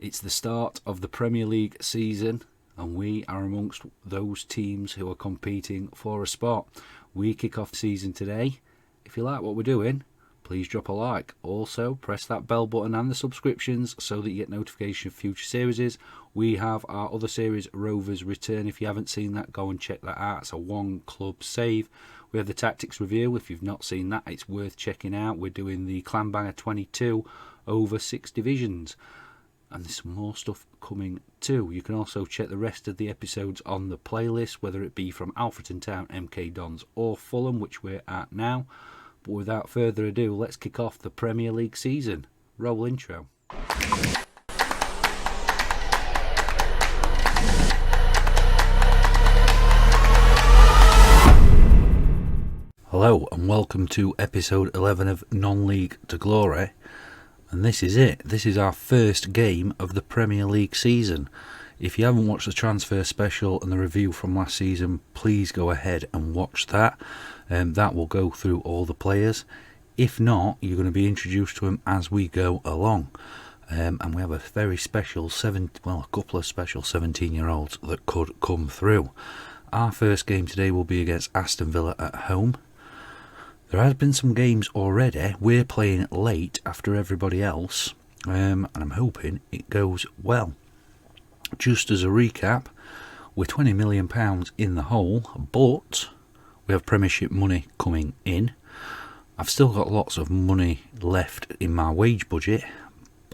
It's the start of the Premier League season, and we are amongst those teams who are competing for a spot. We kick off the season today. If you like what we're doing, please drop a like. Also, press that bell button and the subscriptions so that you get notification of future series. We have our other series, Rovers Return. If you haven't seen that, go and check that out. It's a one club save. We have the tactics review. If you've not seen that, it's worth checking out. We're doing the Clan Banger 22 over 6 divisions. And there's some more stuff coming too. You can also check the rest of the episodes on the playlist, whether it be from Alfreton Town, MK Dons or Fulham, which we're at now. But without further ado, let's kick off the Premier League season. Roll intro. Hello and welcome to episode 11 of Non-League to Glory. And this is it. This is our first game of the Premier League season. If you haven't watched the transfer special and the review from last season, please go ahead and watch that. That will go through all the players. If not, you're going to be introduced to them as we go along. And we have a very special a couple of special 17-year-olds that could come through. Our first game today will be against Aston Villa at home. There has been some games already. We're playing late after everybody else, and I'm hoping it goes well. Just as a recap, we're £20 million in the hole, but we have Premiership money coming in. I've still got lots of money left in my wage budget.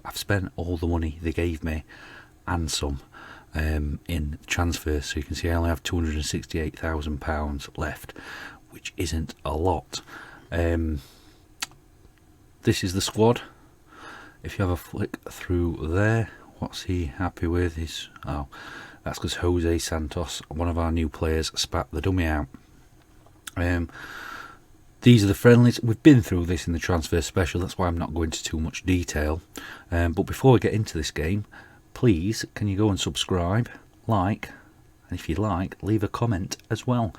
I've spent all the money they gave me and some in transfers, so you can see I only have £268,000 left, which isn't a lot. This is the squad. If you have a flick through there, what's he happy with? That's because Jose Santos, one of our new players, spat the dummy out. These are the friendlies. We've been through this in the transfer special, that's why I'm not going into too much detail. But before we get into this game, please can you go and subscribe, like, and if you like, leave a comment as well.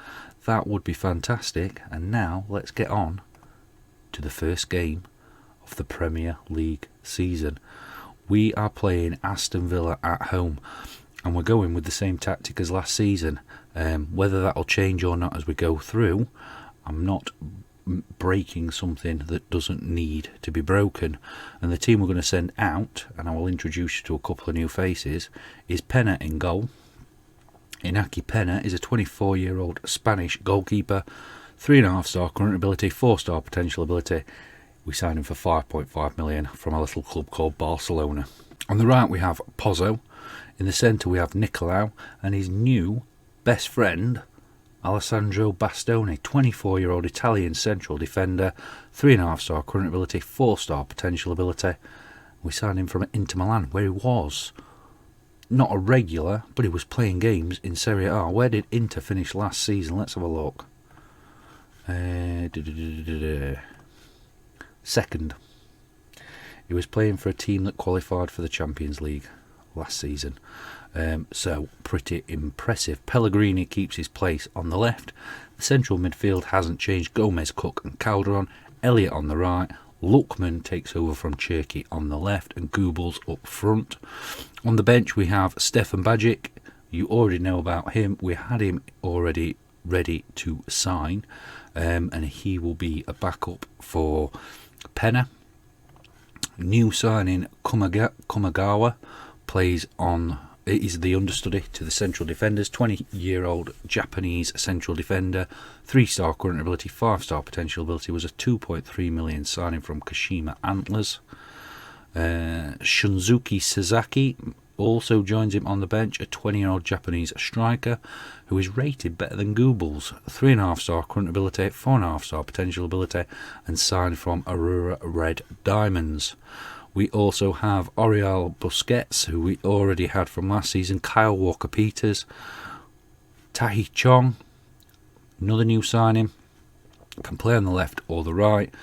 That would be fantastic. And now let's get on to the first game of the Premier League season. We are playing Aston Villa at home, and we're going with the same tactic as last season. Whether that'll change or not as we go through, I'm not breaking something that doesn't need to be broken. And the team we're going to send out, and I will introduce you to a couple of new faces, is Pena in goal. Inaki Pena is a 24-year-old Spanish goalkeeper, 3.5-star current ability, 4-star potential ability. We signed him for 5.5 million from a little club called Barcelona. On the right we have Pozzo. In the centre we have Nicolau and his new best friend Alessandro Bastoni, 24-year-old Italian central defender, 3.5-star current ability, 4-star potential ability. We signed him from Inter Milan, where he was not a regular, but he was playing games in Serie A. Where did Inter finish last season? Let's have a look. Second. He was playing for a team that qualified for the Champions League last season. So, pretty impressive. Pellegrini keeps his place on the left. The central midfield hasn't changed. Gomez, Cook and Calderon. Elliott on the right. Lookman takes over from Cherki on the left and Goebbels up front. On the bench we have Stefan Bajic. You already know about him. We had him already ready to sign, and he will be a backup for Pena. New signing Komagawa is the understudy to the central defenders. 20-year-old Japanese central defender, 3-star current ability, 5-star potential ability. Was a 2.3 million signing from Kashima Antlers. Shunzuki Sasaki also joins him on the bench, a 20-year-old Japanese striker who is rated better than Goebbels. 3.5-star current ability, 4.5-star potential ability, and signed from Aurora Red Diamonds. We also have Oriol Busquets, who we already had from last season, Kyle Walker-Peters, Tahi Chong, another new signing, can play on the left or the right,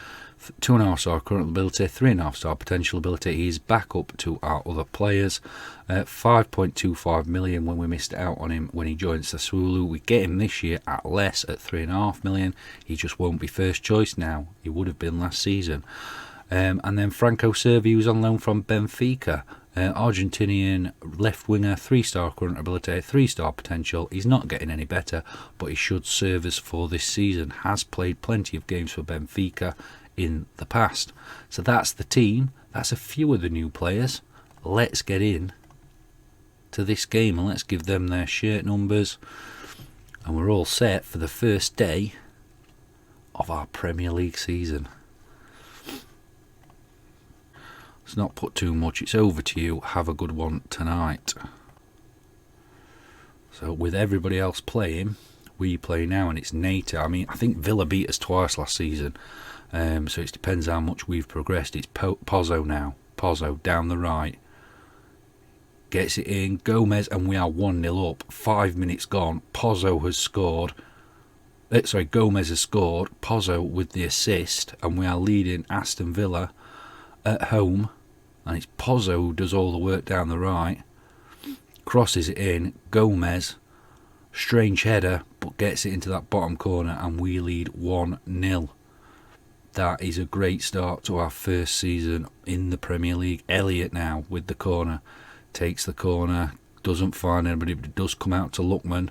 2.5-star current ability, 3.5-star potential ability. He's back up to our other players. 5.25 million when we missed out on him when he joined Sassuolo. We get him this year at less, at 3.5 million. He just won't be first choice now. He would have been last season. And then Franco Servi, who's on loan from Benfica. Argentinian left winger, 3-star current ability, 3-star potential. He's not getting any better, but he should serve us for this season. Has played plenty of games for Benfica in the past. So that's the team. That's a few of the new players. Let's get in to this game and let's give them their shirt numbers. And we're all set for the first day of our Premier League season. Let's not put too much. It's over to you. Have a good one tonight. So with everybody else playing, we play now, and it's NATO. I mean, I think Villa beat us twice last season. So it depends how much we've progressed. It's Pozzo now. Pozzo down the right. Gets it in. Gomez, and we are 1-0 up. 5 minutes gone. Pozzo has scored. Gomez has scored. Pozzo with the assist, and we are leading Aston Villa at home, and it's Pozzo who does all the work down the right, crosses it in. Gomez, strange header, but gets it into that bottom corner, and we lead 1-0. That is a great start to our first season in the Premier League. Elliott now with the corner, takes the corner, doesn't find anybody, but it does come out to Lookman.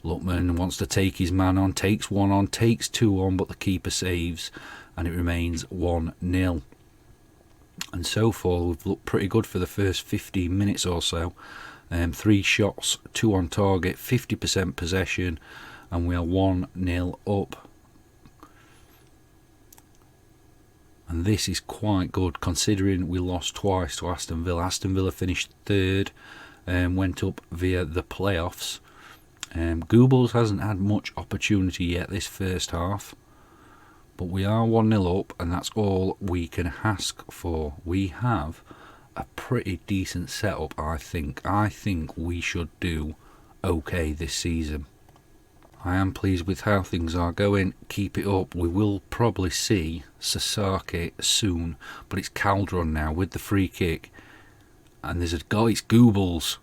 Lookman wants to take his man on, takes one on, takes two on, but the keeper saves, and it remains 1-0. And so far we've looked pretty good for the first 15 minutes or so. 3 shots, 2 on target, 50% possession, and we are 1-0 up. And this is quite good considering we lost twice to Aston Villa. Aston Villa finished 3rd and went up via the playoffs. Goebbels hasn't had much opportunity yet this first half. But we are 1-0 up, and that's all we can ask for. We have a pretty decent setup, I think. I think we should do okay this season. I am pleased with how things are going. Keep it up. We will probably see Sasaki soon, but it's Calderon now with the free kick. And there's a guy, it's Goebbels.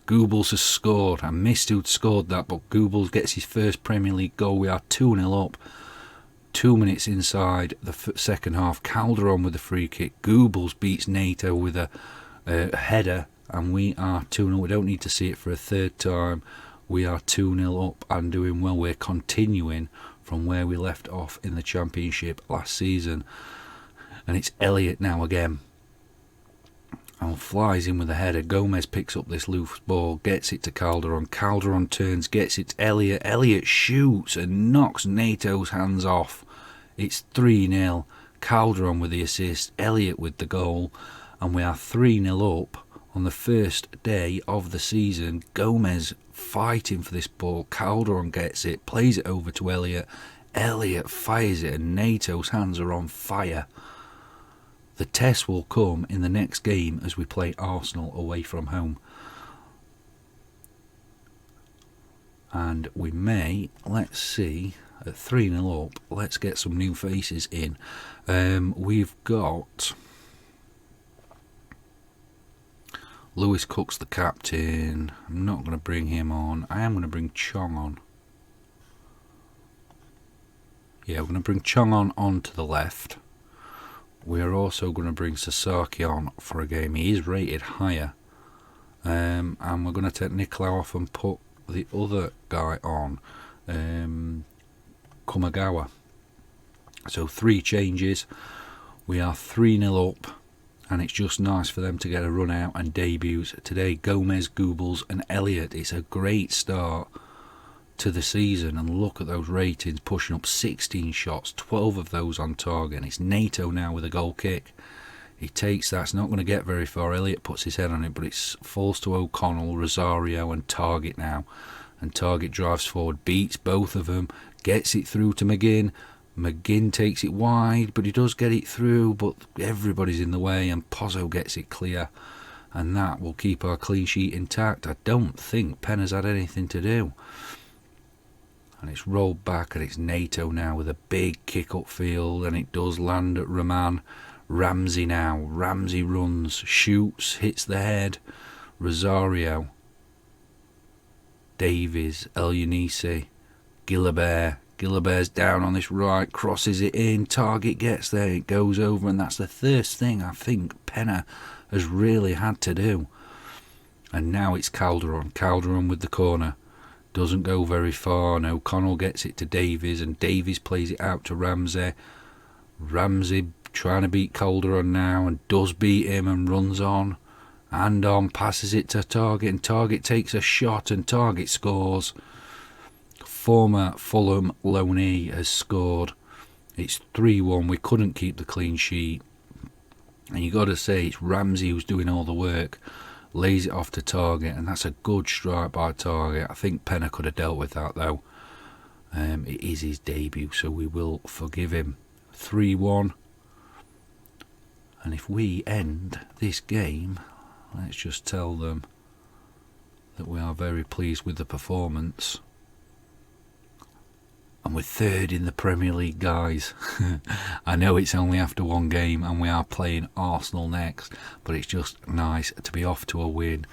Goebbels has scored. I missed who'd scored that, but Goebbels gets his first Premier League goal. We are 2-0 up. 2 minutes inside the second half, Calderon with the free kick. Goebbels beats NATO with a header, and we are 2-0. We don't need to see it for a third time. We are 2-0 up and doing well. We're continuing from where we left off in the Championship last season. And it's Elliott now again. And flies in with a header. Gomez picks up this loose ball, gets it to Calderon. Calderon turns, gets it to Elliott. Elliott shoots and knocks NATO's hands off. It's 3-0. Calderon with the assist, Elliott with the goal, and we are 3-0 up on the first day of the season. Gomez fighting for this ball. Calderon gets it, plays it over to Elliott. Elliott fires it, and NATO's hands are on fire. The test will come in the next game as we play Arsenal away from home. And we may, let's see, at 3-0 up, let's get some new faces in. We've got Lewis Cook's the captain. I'm not going to bring him on. I am going to bring Chong on. Yeah, we're going to bring Chong on to the left. We're also going to bring Sasaki on for a game. He is rated higher. And we're going to take Nicolau off and put the other guy on, Kumagawa. So 3 changes. We are 3-0 up, and it's just nice for them to get a run out and debuts today. Gomez, Goebbels and Elliott. It's a great start to the season, and look at those ratings, pushing up 16 shots, 12 of those on target, and it's NATO now with a goal kick. He takes that, it's not going to get very far. Elliott puts his head on it, but it falls to O'Connell, Rosario and Target now, and Target drives forward, beats both of them, gets it through to McGinn. McGinn takes it wide, but he does get it through, but everybody's in the way, and Pozzo gets it clear, and that will keep our clean sheet intact. I don't think Penn has had anything to do. And it's rolled back, and it's NATO now with a big kick upfield, and it does land at Raman. Ramsey now. Ramsey runs, shoots, hits the head. Rosario, Davies, El Yunisi, Gilabert Guillabert's down on this right, crosses it in, target gets there, it goes over, and that's the first thing I think Penna has really had to do. And now it's Calderon. Calderon with the corner. Doesn't go very far, and O'Connell gets it to Davies, and Davies plays it out to Ramsey. Ramsey trying to beat Calderon now, and does beat him, and runs on. And on, passes it to Target, and Target takes a shot, and Target scores. Former Fulham loanee has scored. It's 3-1. We couldn't keep the clean sheet. And you got to say, it's Ramsey who's doing all the work. Lays it off to Target, and that's a good strike by Target. I think Penna could have dealt with that, though. It is his debut, so we will forgive him. 3-1. And if we end this game, let's just tell them that we are very pleased with the performance. And we're third in the Premier League, guys. I know it's only after one game and we are playing Arsenal next, but it's just nice to be off to a win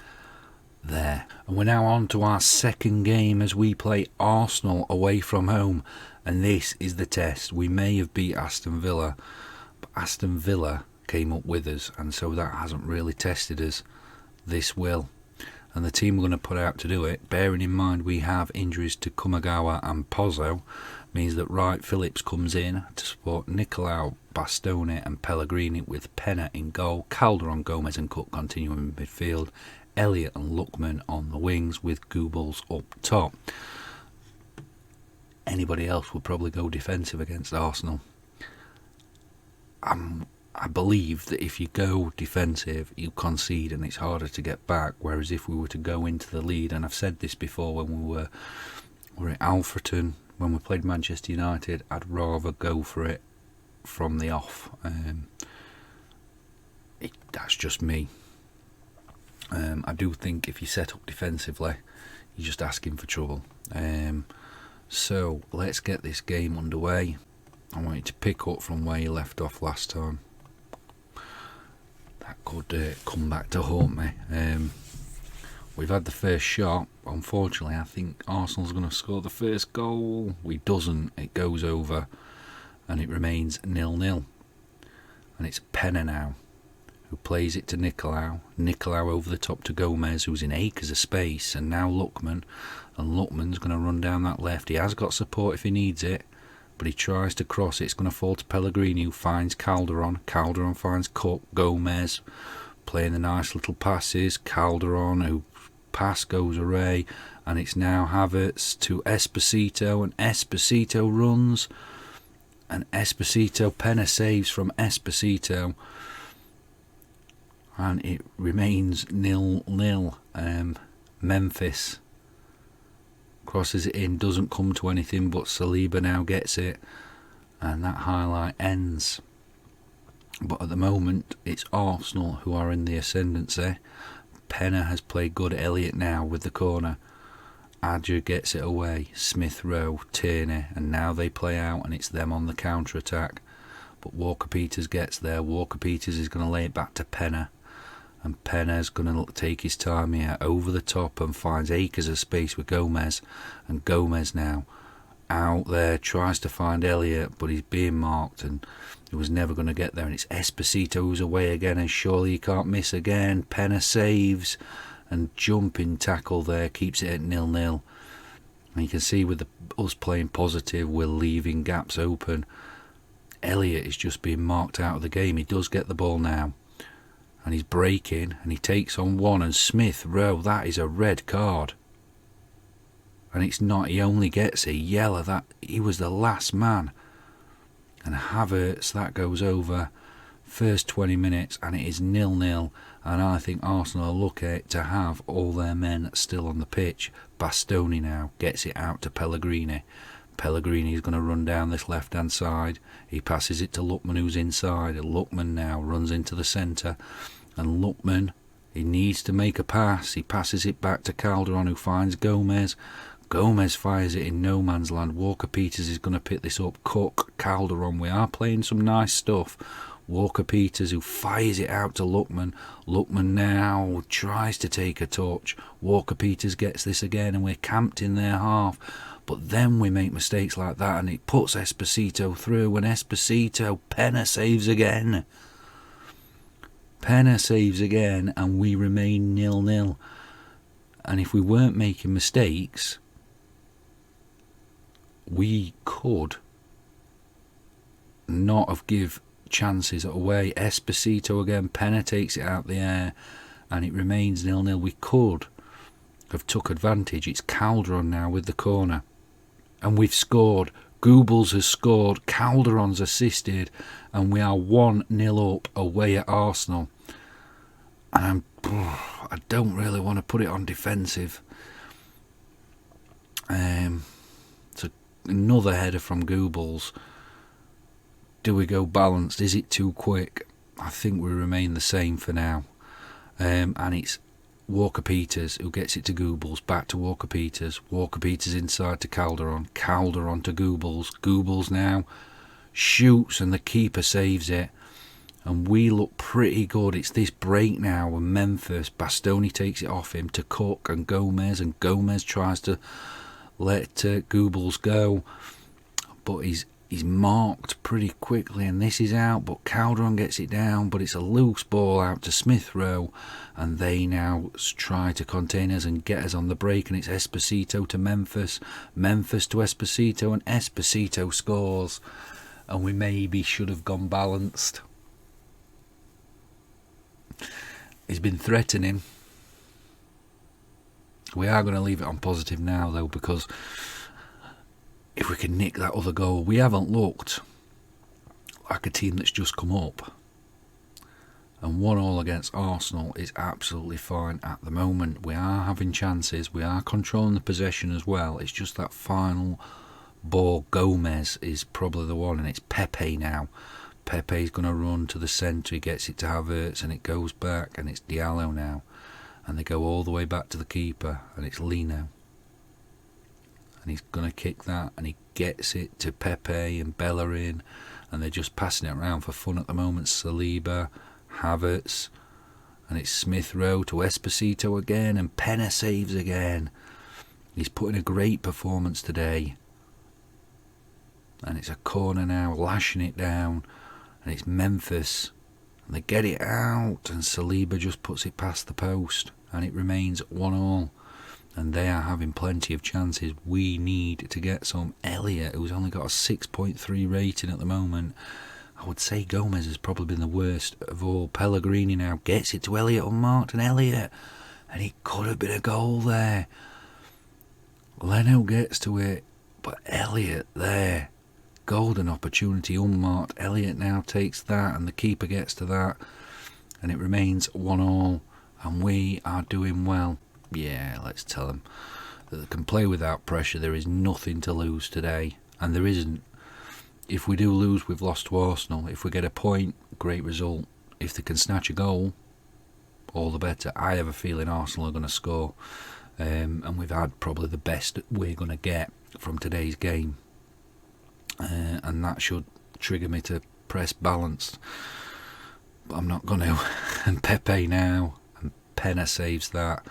there. And we're now on to our second game as we play Arsenal away from home. And this is the test. We may have beat Aston Villa, but Aston Villa came up with us, and so that hasn't really tested us. This will. And the team we're going to put out to do it, bearing in mind we have injuries to Kumagawa and Pozzo, means that Wright Phillips comes in to support Nicolau, Bastoni and Pellegrini, with Penna in goal, Calderon, Gomez and Cook continuing in midfield, Elliott and Lookman on the wings with Goebbels up top. Anybody else would probably go defensive against Arsenal. I believe that if you go defensive, you concede and it's harder to get back, whereas if we were to go into the lead, and I've said this before when we were at Alfreton, when we played Manchester United, I'd rather go for it from the off. That's just me. I do think if you set up defensively, you're just asking for trouble. So let's get this game underway. I want you to pick up from where you left off last time. That could come back to haunt me. We've had the first shot. Unfortunately, I think Arsenal's going to score the first goal. We doesn't. It goes over, and it remains 0-0. And it's Penna now, who plays it to Nicolau. Nicolau over the top to Gomez, who's in acres of space, and now Lookman. And Lookman's going to run down that left. He has got support if he needs it, but he tries to cross it. It's going to fall to Pellegrini, who finds Calderon. Calderon finds Cook. Gomez playing the nice little passes. Calderon, who pass goes away, and it's now Havertz to Esposito, and Esposito runs, and Esposito, Penna saves from Esposito, and it remains 0-0. Memphis crosses it in, doesn't come to anything, but Saliba now gets it, and that highlight ends. But at the moment, it's Arsenal who are in the ascendancy. Penna has played good. Elliott now with the corner. Adger gets it away. Smith Rowe, Tierney, and now they play out, and it's them on the counter attack. But Walker Peters gets there. Walker Peters is going to lay it back to Penna, and Penna's going to take his time here over the top and finds acres of space with Gomez. And Gomez now out there tries to find Elliott, but he's being marked and he was never going to get there. And it's Esposito who's away again, and surely he can't miss again. Penna saves, and jumping tackle there keeps it at 0-0. And you can see with us playing positive, we're leaving gaps open. Elliott is just being marked out of the game. He does get the ball now, and he's breaking, and he takes on one, and Smith Rowe, that is a red card. And it's not, he only gets a yellow. That he was the last man. And Havertz, that goes over. First 20 minutes, and it is 0-0. And I think Arsenal are lucky to have all their men still on the pitch. Bastoni now gets it out to Pellegrini. Pellegrini is going to run down this left-hand side. He passes it to Lookman, who's inside. Lookman now runs into the centre. And Lookman, he needs to make a pass. He passes it back to Calderon, who finds Gomez. Gomez fires it in no man's land. Walker Peters is going to pick this up. Cook, Calderon, we are playing some nice stuff. Walker-Peters, who fires it out to Lookman. Lookman now tries to take a touch. Walker-Peters gets this again, and we're camped in their half. But then we make mistakes like that, and it puts Esposito through, and Esposito, Penna saves again. Penna saves again, and we remain 0-0. And if we weren't making mistakes, we could not have give chances away. Esposito again, Penna takes it out the air, and it remains 0-0. We could have took advantage. It's Calderon now with the corner, and we've scored. Goebbels has scored, Calderon's assisted, and we are 1-0 up away at Arsenal. And I don't really want to put it on defensive. It's another header from Goebbels. Do we go balanced? Is it too quick? I think we remain the same for now. And it's Walker-Peters who gets it to Goebbels, back to Walker-Peters. Walker-Peters inside to Calderon. Calderon to Goebbels. Goebbels now shoots and the keeper saves it. And we look pretty good. It's this break now with Memphis. Bastoni takes it off him to Cook and Gomez tries to let Goebbels go. But he's marked pretty quickly, and this is out, but Calderon gets it down, but it's a loose ball out to Smith Rowe, and they now try to contain us and get us on the break, and it's Esposito to Memphis to Esposito, and Esposito scores, and we maybe should have gone balanced. He's been threatening. We are going to leave it on positive now, though, because if we can nick that other goal, we haven't looked like a team that's just come up. And 1-1 against Arsenal is absolutely fine at the moment. We are having chances. We are controlling the possession as well. It's just that final ball. Gomez is probably the one, and it's Pepe now. Pepe's going to run to the centre. He gets it to Havertz, and it goes back, and it's Diallo now. And they go all the way back to the keeper, and it's Lino. And he's going to kick that, and he gets it to Pepe and Bellerin, and they're just passing it around for fun at the moment. Saliba, Havertz, and it's Smith Rowe to Esposito again, and Penna saves again. He's putting a great performance today. And it's a corner now, lashing it down, and it's Memphis, and they get it out, and Saliba just puts it past the post, and it remains 1-1. And they are having plenty of chances. We need to get some. Elliott, who's only got a 6.3 rating at the moment. I would say Gomez has probably been the worst of all. Pellegrini now gets it to Elliott unmarked, and Elliott. And it could have been a goal there. Leno gets to it, but Elliott there. Golden opportunity, unmarked. Elliott now takes that, and the keeper gets to that. And it remains 1-1. And we are doing well. Yeah, let's tell them that they can play without pressure. There is nothing to lose today, and there isn't. If we do lose, we've lost to Arsenal. If we get a point, great result. If they can snatch a goal, all the better. I have a feeling Arsenal are going to score, and we've had probably the best we're going to get from today's game, and that should trigger me to press balanced. But I'm not going to. And Pepe now, and Penna saves that.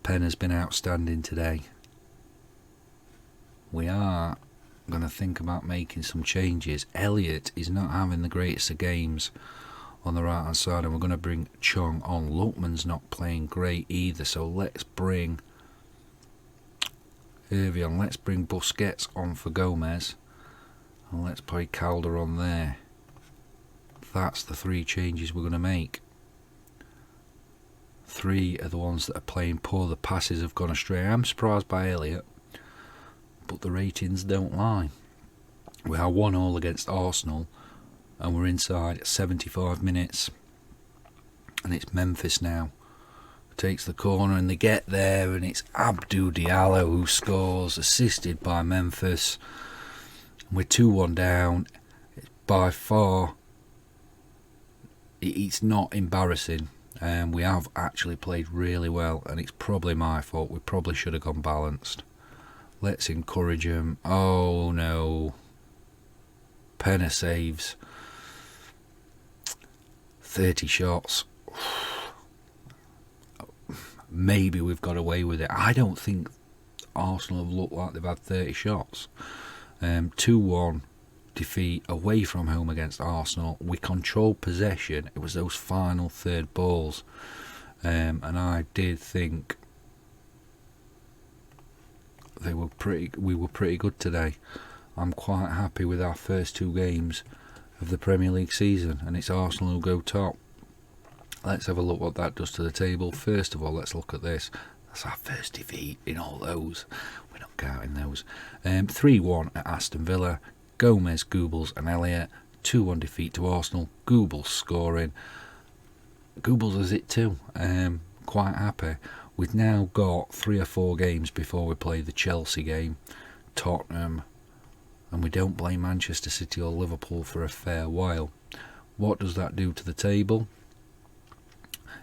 Penna's been outstanding today. We are going to think about making some changes. Elliott is not having the greatest of games on the right hand side, and we're going to bring Chong on. Lookman's not playing great either, so let's bring Hervey on. Let's bring Busquets on for Gomez, and let's play Calderon there. That's the 3 changes we're going to make. 3 are the ones that are playing poor. The passes have gone astray. I'm surprised by Elliott, but the ratings don't lie. We are 1-1 against Arsenal, and we're inside 75 minutes. And it's Memphis now. Takes the corner, and they get there, and it's Abdou Diallo who scores, assisted by Memphis. We're 2-1 down. It's by far, it's not embarrassing. We have actually played really well, and it's probably my fault. We probably should have gone balanced. Let's encourage him. Oh no. Penna saves. 30 shots. Maybe we've got away with it. I don't think Arsenal have looked like they've had 30 shots. 2-1 defeat away from home against Arsenal. We controlled possession. It was those final third balls, and I did think we were pretty good today. I'm quite happy with our first 2 games of the Premier League season, and it's Arsenal who go top. Let's have a look what that does to the table. First of all, let's look at this. That's our first defeat in all those. We're not counting those. 3-1 at Aston Villa. Gomez, Goebbels and Elliott. 2-1 defeat to Arsenal. Goebbels scoring. Goebbels has it too. Quite happy. We've now got 3 or 4 games before we play the Chelsea game, Tottenham, and we don't play Manchester City or Liverpool for a fair while. What does that do to the table?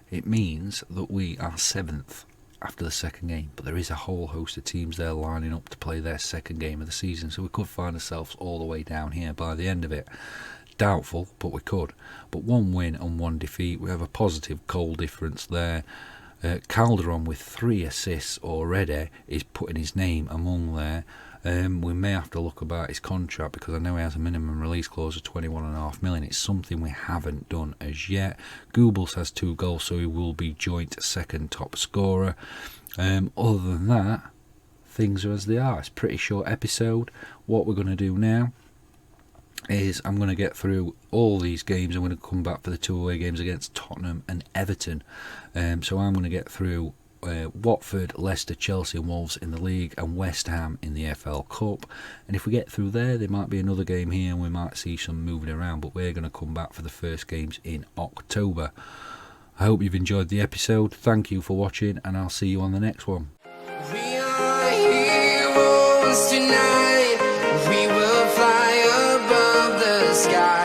It means that we are 7th after the second game, but there is a whole host of teams there lining up to play their second game of the season, so we could find ourselves all the way down here by the end of it. Doubtful, but we could. But 1 win and 1 defeat. We have a positive goal difference there. Calderon with 3 assists already is putting his name among there. We may have to look about his contract, because I know he has a minimum release clause of 21.5 million. It's something we haven't done as yet. Goebbels has 2 goals, so he will be joint second top scorer. Other than that, things are as they are. It's a pretty short episode. What we're going to do now is I'm going to get through all these games. I'm going to come back for the 2 away games against Tottenham and Everton. So I'm going to get through Watford, Leicester, Chelsea and Wolves in the league, and West Ham in the FL Cup. And if we get through there might be another game here and we might see some moving around, but we're going to come back for the first games in October. I hope you've enjoyed the episode. Thank you for watching, and I'll see you on the next one. We are heroes tonight. We will fly above the sky.